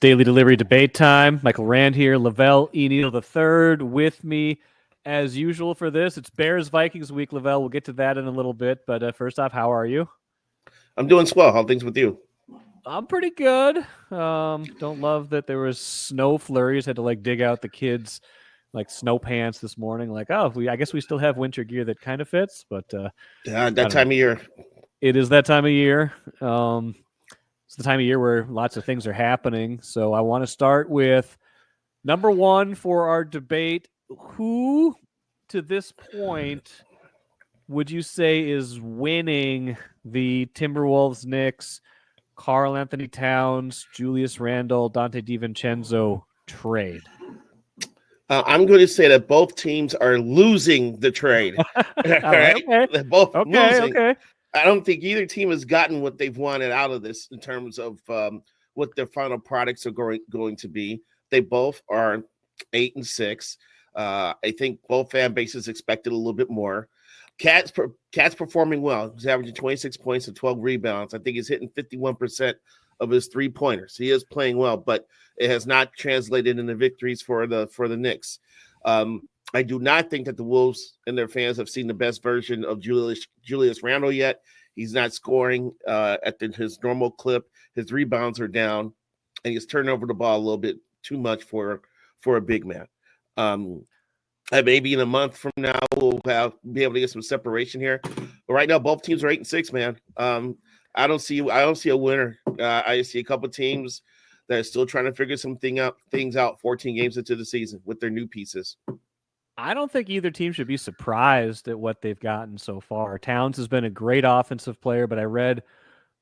Daily Delivery Debate Time. Michael Rand here, Velle, Neal III with me as usual for this. It's Bears-Vikings week, Velle. We'll get to that in a little bit, but first off, how are you? I'm doing swell. How are things with you? I'm pretty good. Don't love that there was snow flurries. Had to dig out the kids' snow pants this morning. I guess we still have winter gear that kind of fits, but that time of year. It is that time of year. It's the time of year where lots of things are happening. So I want to start with number one for our debate. Who, to this point, would you say is winning the Timberwolves Knicks, Karl-Anthony Towns, Julius Randle, Dante DiVincenzo trade? I'm going to say that both teams are losing the trade. Right? Okay. They're both losing. Okay. I don't think either team has gotten what they've wanted out of this in terms of what their final products are going to be. They both are 8-6. I think both fan bases expected a little bit more. Cat's performing well. He's averaging 26 points and 12 rebounds. I think he's hitting 51% of his three-pointers. He is playing well, but it has not translated into victories for the Knicks. I do not think that the Wolves and their fans have seen the best version of Julius Randle yet. He's not scoring at his normal clip. His rebounds are down, and he's turning over the ball a little bit too much for a big man. Maybe in a month from now we'll be able to get some separation here. But right now, both teams are 8-6, man. I don't see a winner. I see a couple teams that are still trying to figure things out 14 games into the season with their new pieces. I don't think either team should be surprised at what they've gotten so far. Towns has been a great offensive player, but I think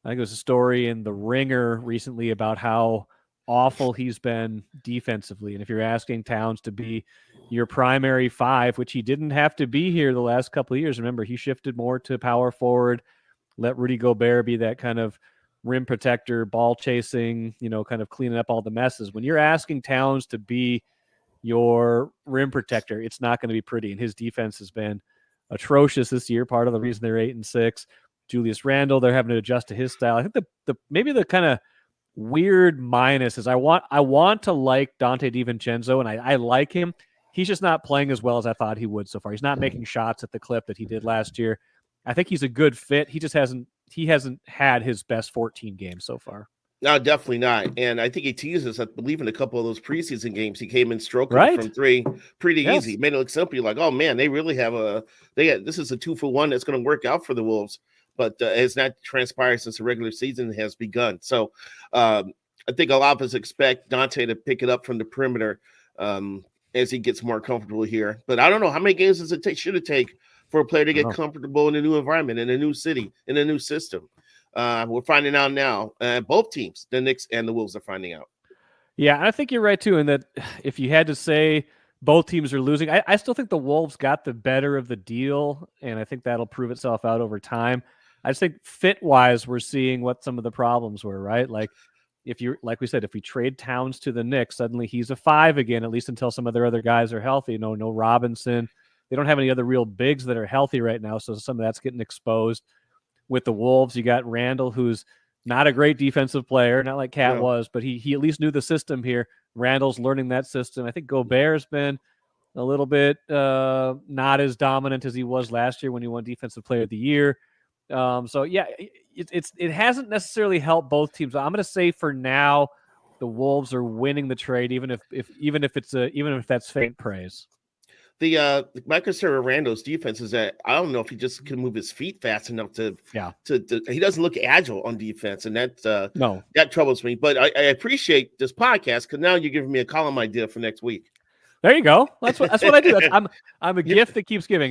it was a story in The Ringer recently about how awful he's been defensively. And if you're asking Towns to be your primary five, which he didn't have to be here the last couple of years, remember, he shifted more to power forward, let Rudy Gobert be that kind of rim protector, ball chasing, kind of cleaning up all the messes. When you're asking Towns to be your rim protector, it's not going to be pretty. And his defense has been atrocious this year. Part of the reason they're 8-6. Julius Randle, they're having to adjust to his style. I think maybe the kind of weird minus is I want to like Dante DiVincenzo, and I like him. He's just not playing as well as I thought he would so far. He's not making shots at the clip that he did last year. I think he's a good fit. He just hasn't had his best 14 games so far. No, definitely not. And I think he teased us, I believe, in a couple of those preseason games. He came in stroking from three pretty easy. Made it look simple. You're like, oh, man, they really have this is a 2-for-1 that's going to work out for the Wolves. But it's not transpired since the regular season has begun. So I think a lot of us expect Dante to pick it up from the perimeter as he gets more comfortable here. But I don't know, how many games should it take for a player to get comfortable in a new environment, in a new city, in a new system? We're finding out now. Both teams, the Knicks and the Wolves, are finding out. Yeah, I think you're right, too, in that if you had to say both teams are losing, I still think the Wolves got the better of the deal, and I think that'll prove itself out over time. I just think fit-wise, we're seeing what some of the problems were, right? Like we said, if we trade Towns to the Knicks, suddenly he's a 5 again, at least until some of their other guys are healthy. No Robinson. They don't have any other real bigs that are healthy right now, so some of that's getting exposed. With the Wolves, you got Randle, who's not a great defensive player, not like Cat was, but he at least knew the system here. Randle's learning that system. I think Gobert's been a little bit not as dominant as he was last year when he won Defensive Player of the Year. So yeah, it hasn't necessarily helped both teams. I'm going to say for now, the Wolves are winning the trade, even if that's faint praise. My concern with Randall's defense is that I don't know if he just can move his feet fast enough to he doesn't look agile on defense, and that troubles me. But I appreciate this podcast because now you're giving me a column idea for next week. There you go. That's what I do. I'm a gift that keeps giving.